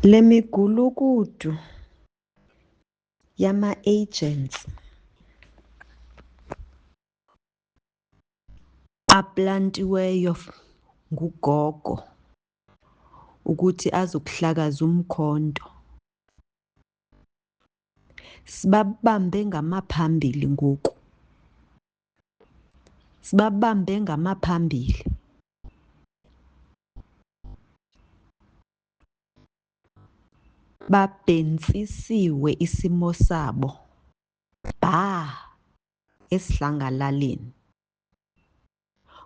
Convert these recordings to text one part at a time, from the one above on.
Le migulukudu yama-agents aplantiweyo ngugogo ukuthi azokuhlakaza umkhonto sibabambe ngamaphambili ngoku. Sibabambe ngamaphambili. Babhensisiwe isimo sabo esidlangalaleni.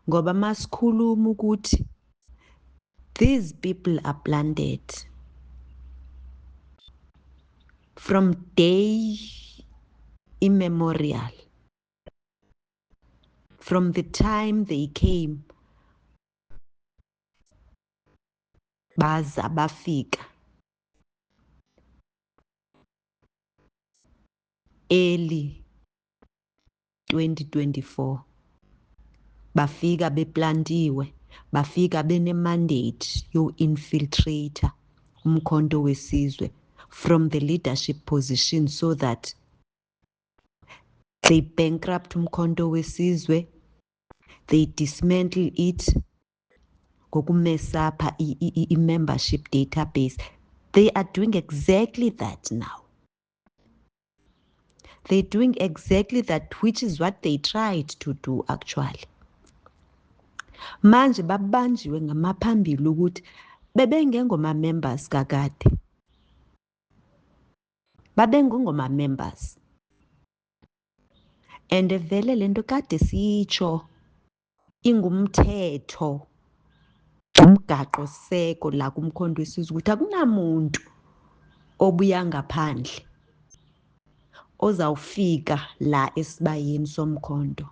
Ngoba masikhuluma ukuthi these people are planted from day immemorial. From the time they came, baza bafika early 2024. Bafika beplantiwe, bafika bene-mandate yo-infiltrator umkhonto wesizwe from the leadership position so that they bankrupt umkhonto wesizwe, they dismantle it ngokumesapha i-membership database. They are doing exactly that now. They're doing exactly that, which is what they tried to do actually. Manje babanjiwe ngamaphambili ukuthi bebengengoma members kakade. Babengengoma members. And vele lento kade sitsho ingumthetho umgaqo seko la kumkhonto wesizwe ukuthi akunamuntu obuya ngaphandle ozawufika la esibayeni somkhonto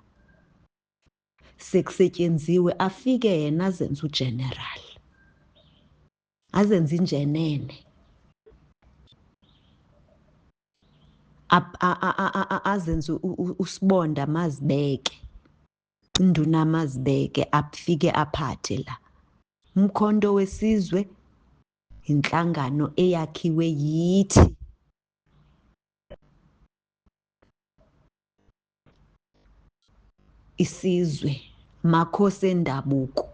sekusetyenziwe afike yena azenze ugeneral, azenze injenene, azenze usibonda mazibeke, induna mazibeke, afike aphathe la. Umkhonto wesizwe inhlangano eyakhiwe yithi isizwe makhosi endabuko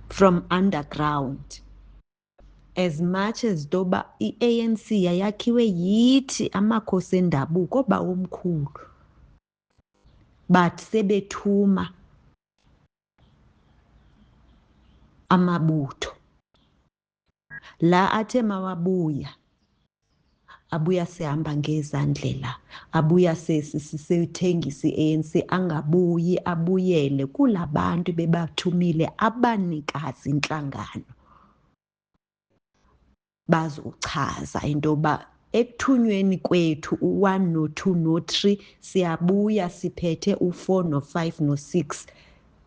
from underground. As much as doba i-ANC yayakhiwe yithi amakhosi endabuko ba omkhulu, but sebethuma amabutho la athe mawabuya abuya sehamba ngezandlela, abuya sethengisa i-ANC, angabuyi abuyele kulabantu bebathumile abanikazi inhlangano bazochaza into ba ekuthunyweni kwethu u1 no2 no3 siyabuya siphethe u4 no5 no6,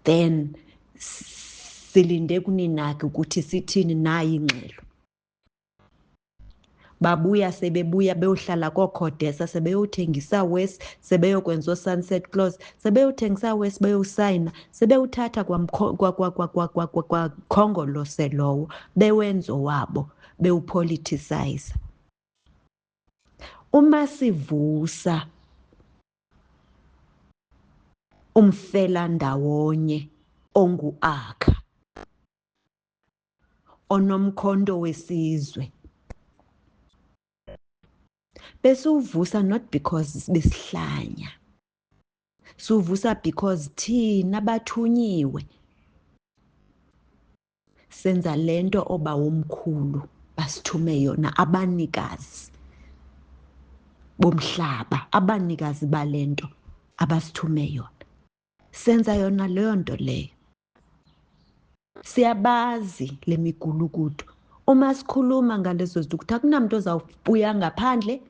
then silinde kuninake ukuthi sithini nayi ingxelo. Babuya sebebuya beyohlala koKhodesa, sebeyothengisa West, sebeyokwenza Sunset Clause, sebeyothengisa West, beyosayina, sebewuthatha kwa Khongolose lowo bewenzo wabo bewupoliticize. Uma sivusa umfela ndawonye ongu-Akha onomkhonto wesizwe, bese uvusa not because besihlanya, suvusa because thina bathunyiwe senza lento oba womkhulu basithume yona, abanikazi bomhlaba, abanikazi balento abasithume yona, senza yona leyo nto leyo. Siyabazi le migulukudu. Uma sikhuluma ngalezo zinto ukuthi akunamuntu ozawubuya ngaphandle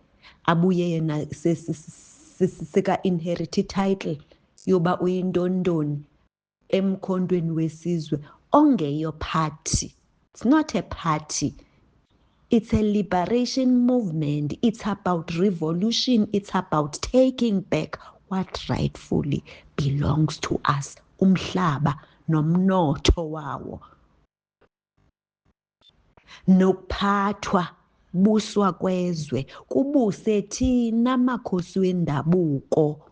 abuye yena seka inherit title yoba uyindondoni emkhondweni wesizwe ongeyo party. It's not a party. It's a liberation movement. It's about revolution. It's about taking back what rightfully belongs to us. Umhlaba nomnotho wawo. nokuphathwa buswa kwezwe kubuse thina makhosi wendabuko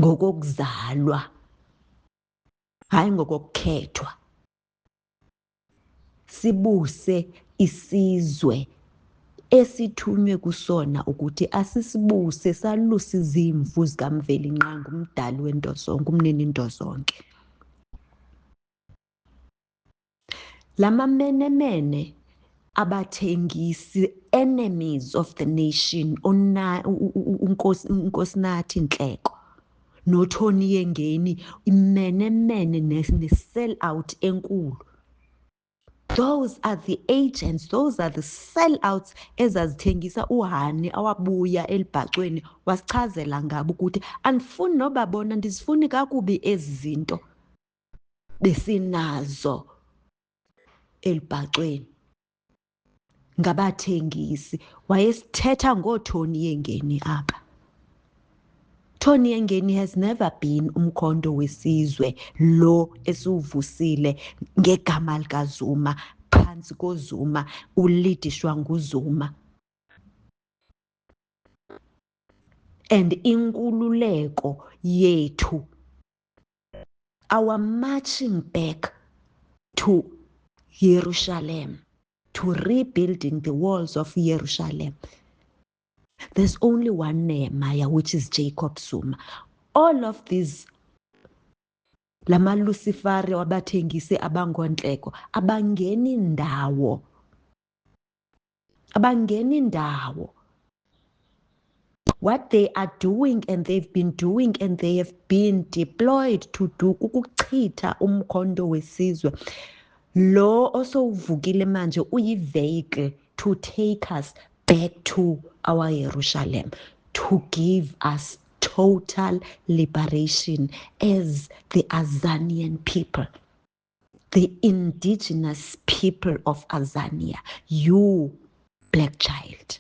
ngokokuzalwa, hayi ngokokukhethwa. Sibuse isizwe esithunywe kusona ukuthi asisibuse salusa izimvu zikaMvelinqangi, umdali wento zonke, umnini into zonke. Lamamenemene abathengisi, enemies of the nation, uNkosinathi Nhleko noThoni Yengeni, imenemene ne-sell out enkulu. Those are the agents, those are the sellouts ezazithengisa uHani awabuya elibhacweni wasichazela ngabo ukuthi andifuni nobabona, ndizifuni kakubi ezi zinto besinazo elibhacweni. Ngabathengisi, wayesithetha ngoThoni Yengeni apha. Thoni Yengeni has never been umkhonto wesizwe lo esiwuvusile ngegama likaZuma, phansi koZuma, ulidishwa nguZuma. And inkululeko yethu, our marching back to Jerusalem, to rebuilding the walls of Jerusalem, there's only one Nehemiah, which is Jacob Zuma. All of these, lama Lucifari wabathengisi abangonhleko, abangeni ndawo. What they are doing and they've been doing and they have been deployed to do ukuchitha umkhonto wesizwe. Lo osowuvukile manje uyi-vehicle to take us back to our Jerusalem, to give us total liberation as the Azanian people, the indigenous people of Azania, you black child.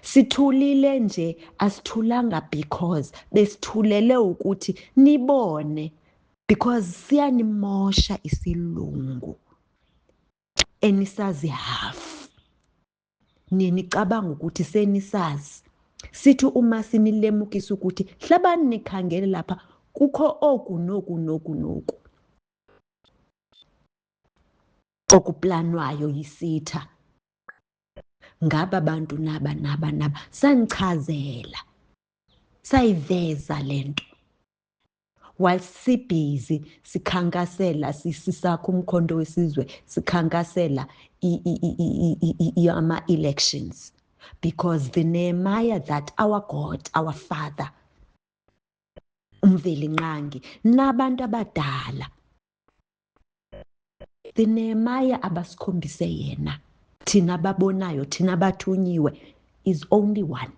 Sithulile nje, asithulanga because besithulele ukuthi nibone, because siyanimosha isilungu enisazi half. Nicabanga ukuthi senisazi. Sithi uma sinilemukisa ukuthi hlabani nikhangele lapha kukho oku noku okuplanwayo yisitha. Ngaba bantu naba sanichazela, sayiveza lento. While sibhizi sikhankasela sisakho umkhonto wesizwe, sikhankasela ama-elections, because the Nehemiah that our God, our Father, uMvelinqangi, nabantu abadala, the Nehemiah abasikhombise yena, thina babonayo, thina bathunyiwe, is only one,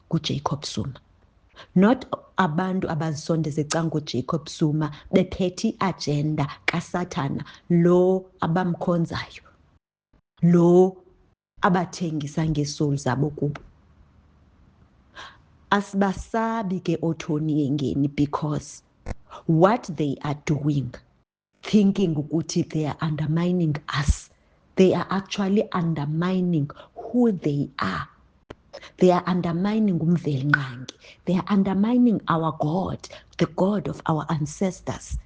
kuJacob Zuma. Not abantu abazisondeza ecango Jacob Zuma bephethe i-agenda kaSathana, lo abamkhonzayo, lo abathengisa ngesoul zabo kubo. Asibasabi ke oThoni Yengeni, because what they are doing, thinking ukuthi they are undermining us, they are actually undermining who they are. They are undermining uMvelinqangi. They are undermining our God, the God of our ancestors,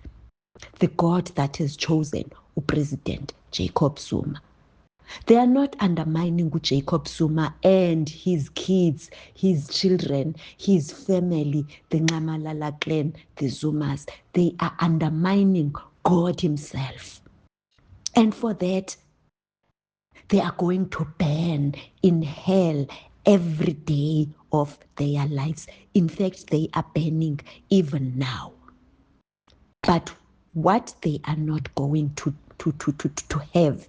the God that has chosen President Jacob Zuma. They are not undermining Jacob Zuma and his kids, his children, his family, the Nxamalala clan, the Zumas. They are undermining God himself. And for that, they are going to burn in hell every day of their lives. In fact, they are burning even now. But what they are not going to have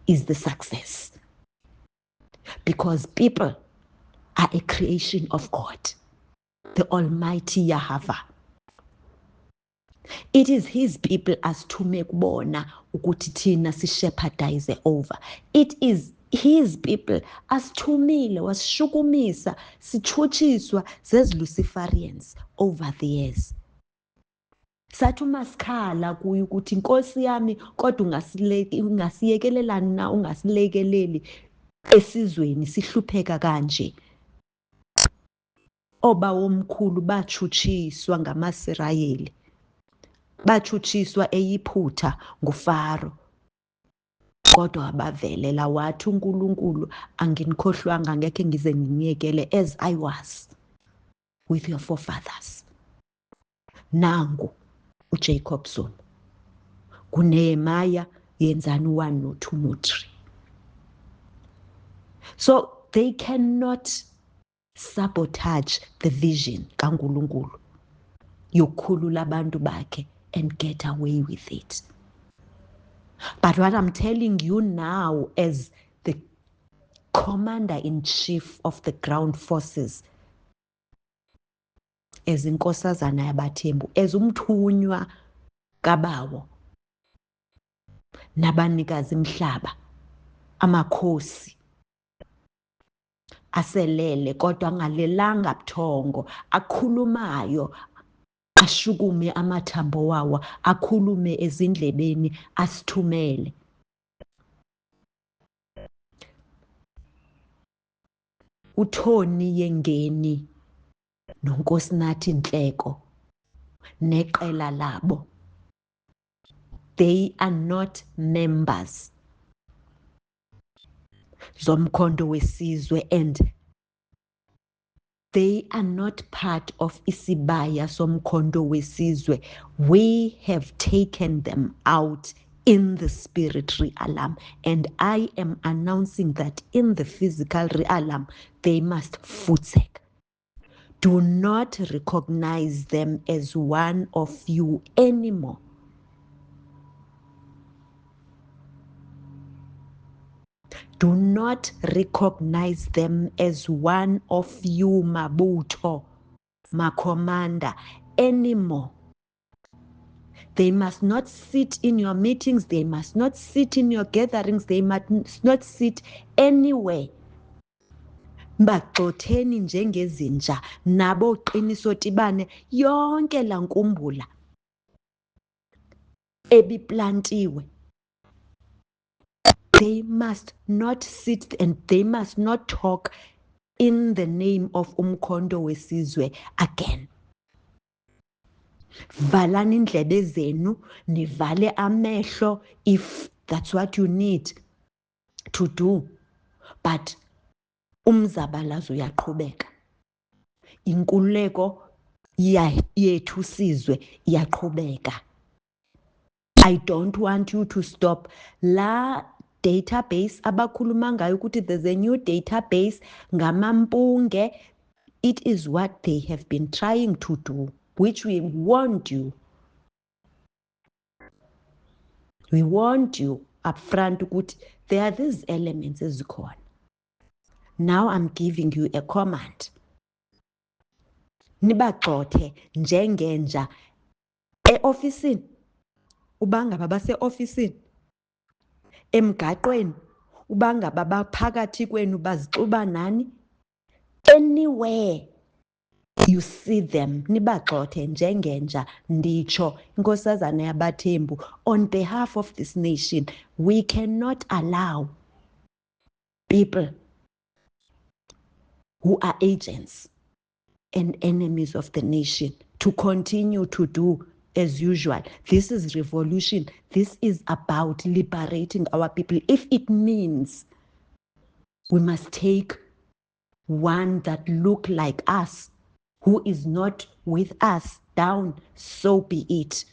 is the success. Because people are a creation of God, the Almighty Yahweh. It is his people as to make bona ukuthi thina sishepherdize over. It is his people asithumile wasishukumisa sichuchiswa zezi Luciferians over the years. sathi umasikhala kuyo ukuthi Nkosi yami kodwa ungasiyekelelani na ungasilekeleli esizweni sihlupheka kanje. Oba womkhulu batshutshiswa ngamaSirayeli, batshutshiswa eyiphutha nguFaro, kodwa wabavelela wathi uNkulunkulu anginikhohlwanga, ngekhe ngize nginiyekele as I was with your forefathers. Nangu uJacob Zuma, kuNehemiah yenzani 1 no 2 no 3. So they cannot sabotage the vision kaNkulunkulu yokukhulula abantu bakhe and get away with it. But what I'm telling you now as the commander-in-chief of the ground forces, as inkosazana yabaThembu, as umthunywa kaBawo nabanikazi mhlaba, amakhosi aselele kodwa angalelanga buthongo, akhulumayo, ashukume amathambo wawo, akhulume ezindlebeni, asithumele. uThoni Yengeni noNkosinathi Nhleko neqela labo, they are not members zomkhonto wesizwe and they are not part of isibaya somkhonto wesizwe. We have taken them out in the spirit realm, and I am announcing that in the physical realm they must forsake. Do not recognize them as one of you anymore. Do not recognize them as one of you, Mabutho, Makomanda, anymore. They must not sit in your meetings. They must not sit in your gatherings. They must not sit anywhere. Bagxotheni njengezinja nabo qiniso tibane yonke la nkumbula ebiplantiwe. They must not sit and they must not talk in the name of umkhonto wesizwe again. Valani indlebe zenu, nivale amehlo if that's what you need to do. But umzabalazo uyaqhubeka. Inkululeko yethu sizwe iyaqhubeka. I don't want you to stop. La database abakhuluma ngayo ukuthi there's a new database ngamampunge, it is what they have been trying to do, which we warned you. We warned you up front ukuthi there are these elements ezikhona. Now I'm giving you a command. Nibagxothe njengenja e-ofisini, ubangaba base-ofisini, emgaqweni, ubangaba baphakathi kwenu bazixuba nani, anywhere you see them, nibagxothe njengenja. Nditsho inkosazana yabaThembu, on behalf of this nation, we cannot allow people who are agents and enemies of the nation to continue to do as usual. This is revolution. This is about liberating our people. If it means we must take one that look like us, who is not with us, down, so be it.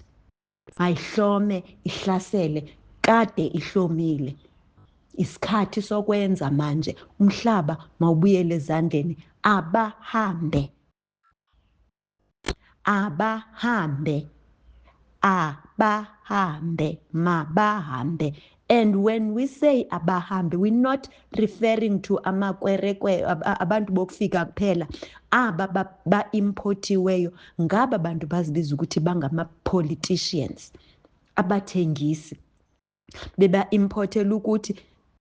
Mayihlome ihlasele kade ihlomile. Isikhathi sokwenza manje, umhlaba mawubuyele ezandleni abahambe. Abahambe, abahambe, mabahambe. And when we say abahambe, we're not referring to amakwerekwe, abantu bokufika kuphela. Aba ba-importiweyo, ngaba bantu bazibiza ukuthi bangama-politicians, abathengisi. Beba-importela ukuthi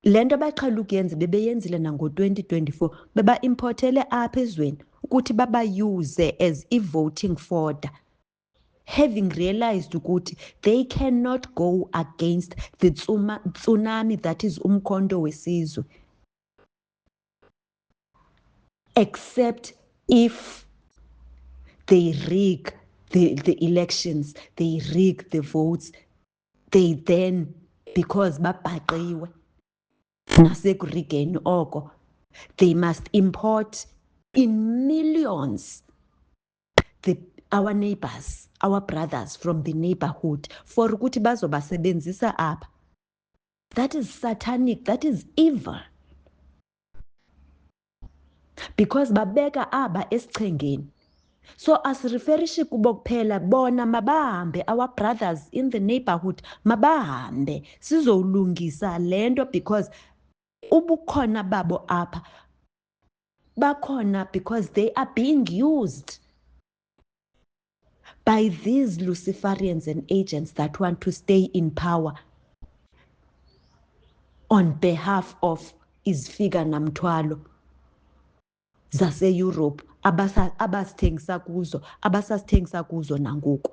lento baqala ukuyenza bebeyenzile nango-2024, beba-importele apha ezweni ukuthi baba-use as i-voting fodder. having realized ukuthi they cannot go against the tsunami that is umkhonto wesizwe, except if they rig the elections, they rig the votes, they then, because babhaqiwe nasekurigeni oko, they must import in millions our neighbors, our brothers from the neighborhood, for ukuthi bazobasebenzisa apha. That is satanic, that is evil. Because babeka aba esichengeni. So asireferishi kubo kuphela, bona mabahambe, our brothers in the neighborhood mabahambe sizolungisa lento, because ubukhona babo apha bakhona because they are being used by these Luciferians and agents that want to stay in power on behalf of izifika namthwalo zase-Europe abasithengisa kuzo nangoku,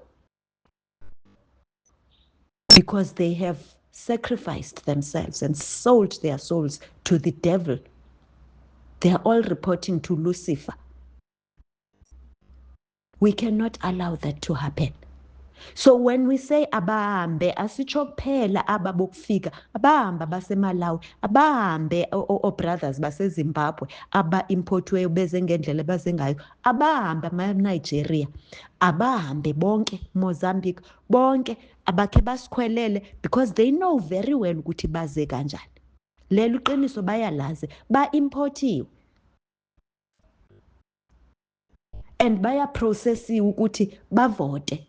because they have sacrificed themselves and sold their souls to the devil. They are all reporting to Lucifer. We cannot allow that to happen. So when we say abahambe, asitsho kuphela aba bokufika, abahamba baseMalawi, abahambe o-brothers baseZimbabwe aba-importweyo beze ngendlela beze ngayo, abahambe ama-Nigeria, abahambe bonke, Mozambique, bonke abakhe basikhwelele, because they know very well ukuthi baze kanjani. Lelo iqiniso bayalazi, ba-importiwe. And bayaprocessiwe ukuthi bavote.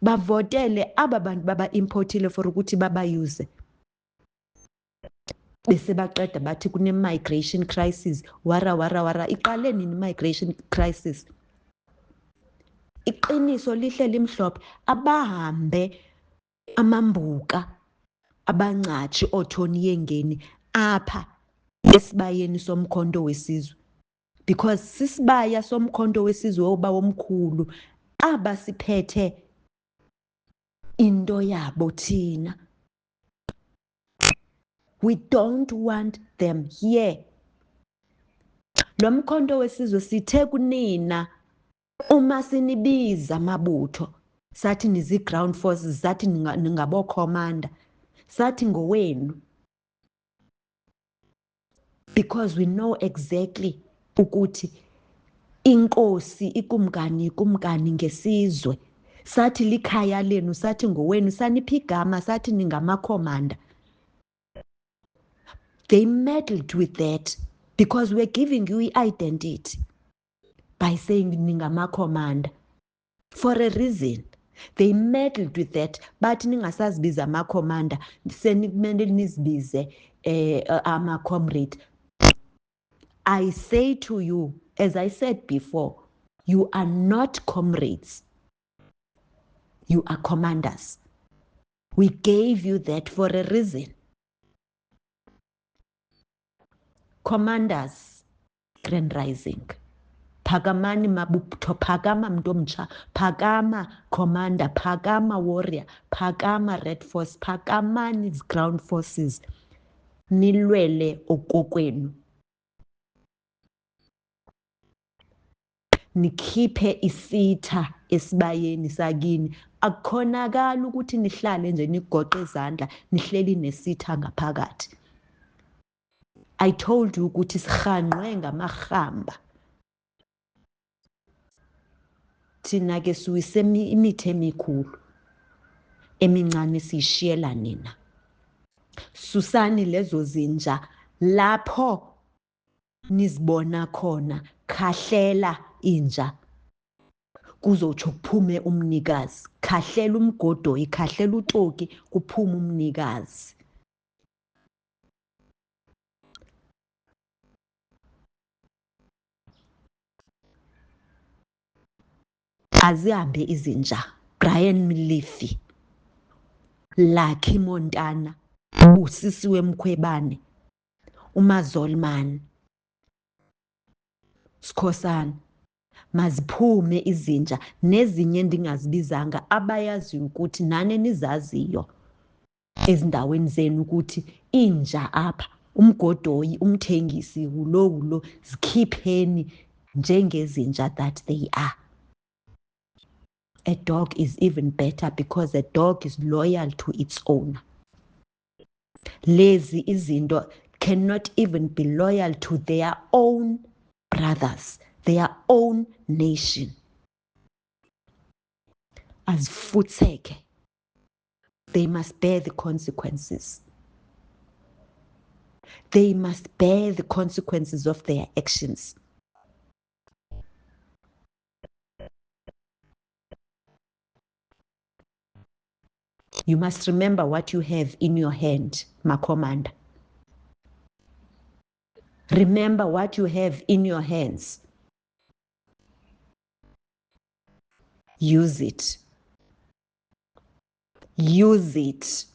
Bavotele aba bantu baba-importile for ukuthi babayuse. Bese baqeda bathi kune-migration crisis, wara. Iqale nini migration crisis? Iqiniso lihle limhlophe, abahambe amambuka, abancatshi othoni yengeni apha esibayeni somkhonto wesizwe. Because sisibaya somkhonto wesizwe oba omkhulu, abasiphethe into yabo thina. We don't want them here. Lo mkhonto wesizwe sithe kunina uma sinibiza amabutho, sathi nizi-ground forces, sathi ningabo-commander, sathi ngowenu. Because we know exactly ukuthi inkosi ikumkani ngesizwe, sathi likhaya lenu, sathi ngowenu, saniphi igama, sathi ningamakhomanda. They meddled with that because we're giving you identity by saying ningamakhomanda for a reason. They meddled with that, but ningasazibiza amakhomanda, senikumele nizibize ama-comrade. I say to you, as I said before, you are not comrades. You are commanders. We gave you that for a reason. Commanders, Grand Rising. Phakamani mabutho, phakama mntomtsha, phakama commander, phakama warrior, phakama Red Force, phakamani ground forces. Nilwele okokwenu. Nikhiphe isitha esibayeni sakini. Akukhonakala ukuthi nihlale nje nigoqe izandla nihleli nesitha ngaphakathi. I told you ukuthi sihanqwe ngamahamba. Thina ke suwise imithi emikhulu, emincane siyishiyela nina. Susani lezo zinja lapho nizibona khona, khahlela inja kuzotsho kuphume umnikazi. Khahlela umgodoyi, khahlela utoki kuphume umnikazi. Azihambe izinja, Brian Mlifi, Lucky Montana, Busisiwe Mkhwebane, uMazolman, Skhosana, maziphume izinja nezinye endingazibizanga abayaziyo ukuthi nani nizaziyo ezindaweni zenu ukuthi inja apha umgodoyi umthengisi ulo zikhipheni njengezinja that they are. A dog is even better because a dog is loyal to its owner. Lezi izinto cannot even be loyal to their own brothers, their own nation. Azifutheke. They must bear the consequences. They must bear the consequences of their actions. You must remember what you have in your hand, my commander. Remember what you have in your hands. Use it. Use it.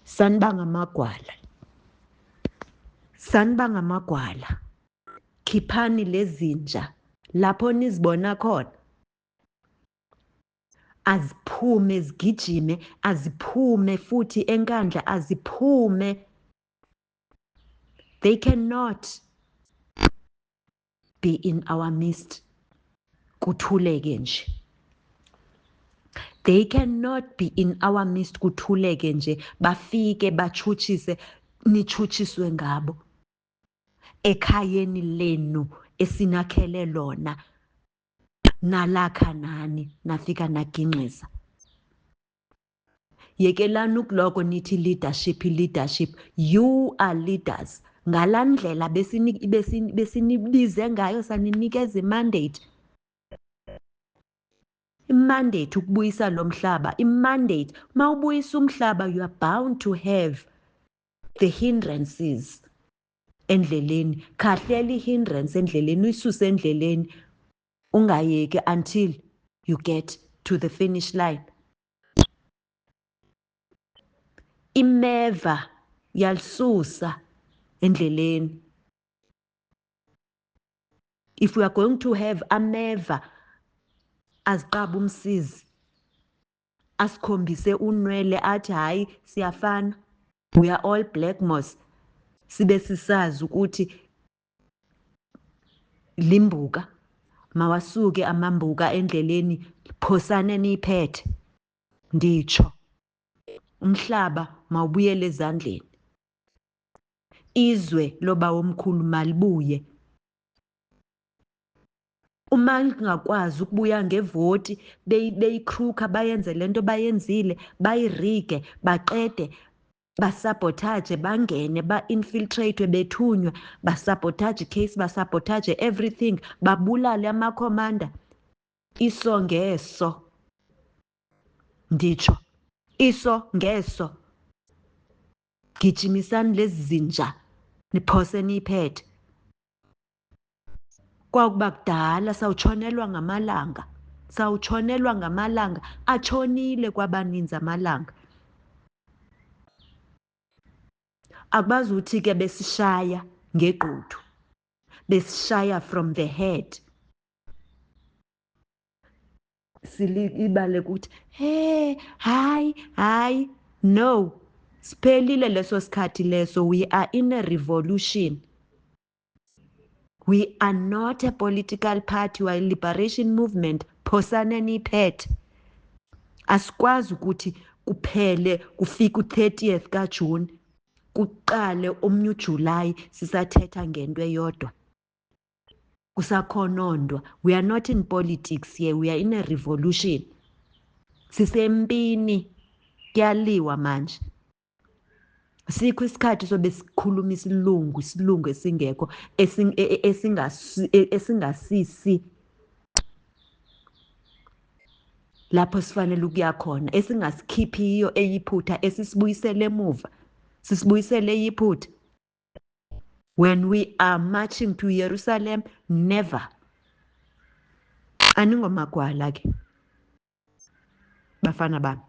Sanibanga Magwala. Sanibanga Magwala. Khiphani lezinja lapho nizibona khona. Aziphume zigijime, aziphume futhi enkandla, aziphume. They cannot be in our midst. Kuthuleke nje. They cannot be in our midst kuthuleke nje bafike bachuchise nichuchiswe ngabo ekhayeni lenu esinakhele lona nalakha nani nafika naginqiza. Yekelani ukuloko nithi leadership. You are leaders. Ngalandlela besinibize ngayo saninikeza imandate. Imandate ukubuyisa lo mhlaba. Imandate mawubuyisa umhlaba you are bound to have the hindrances endleleni. Khahlela ihindrance endleleni uyisuse endleleni ungayeki until you get to the finish line. Imeva yalisusa endleleni. If we are going to have ameva aziqaba umsizi asikhombise unwele athi hayi siyafana, we are all black moss, sibe sisazi ukuthi limbuka mawasuke amambuka endleleni phosane niphethe. Nditsho umhlaba mawubuyele ezandleni. Izwe loba omkhulu malibuye. Uma ngakwazi ukubuya ngevoti beyikhruka bayenze lento bayenzile bayirige baqede basabotage bangene ba-infiltrate bethunywe basabotage case basabotage everything babulale amakhomanda. Iso ngeso. Nditsho iso ngeso. Gijimisani lezi zinja niphose niphethe. Kwakuba kudala sawutshonelwa ngamalanga. Sawutshonelwa ngamalanga. Atshonile kwabaninzi amalanga. Akubazi uthi ke besishaya ngeqotho. Besishaya from the head. Ibale ukuthi hayi no. Siphelile leso sikhathi leso. We are in a revolution. We are not a political party. We are a liberation movement. Phosane niphethe. Asikwazi ukuthi kuphele kufika u-30th kaJune kuqale omnye uJuly sisathetha ngento eyodwa. Kusakhonondwa. We are not in politics here. We are in a revolution. Sisempini kuyaliwa manje. Sikho isikhathi sobe sikhuluma isilungu esingekho esingasisi lapho sifanele ukuya khona esingasikhiphiyo eyiphutha esisibuyisele emuva sisibuyisele eyiphutha. When we are marching to Jerusalem, never. Aningomagwala ke bafana bami.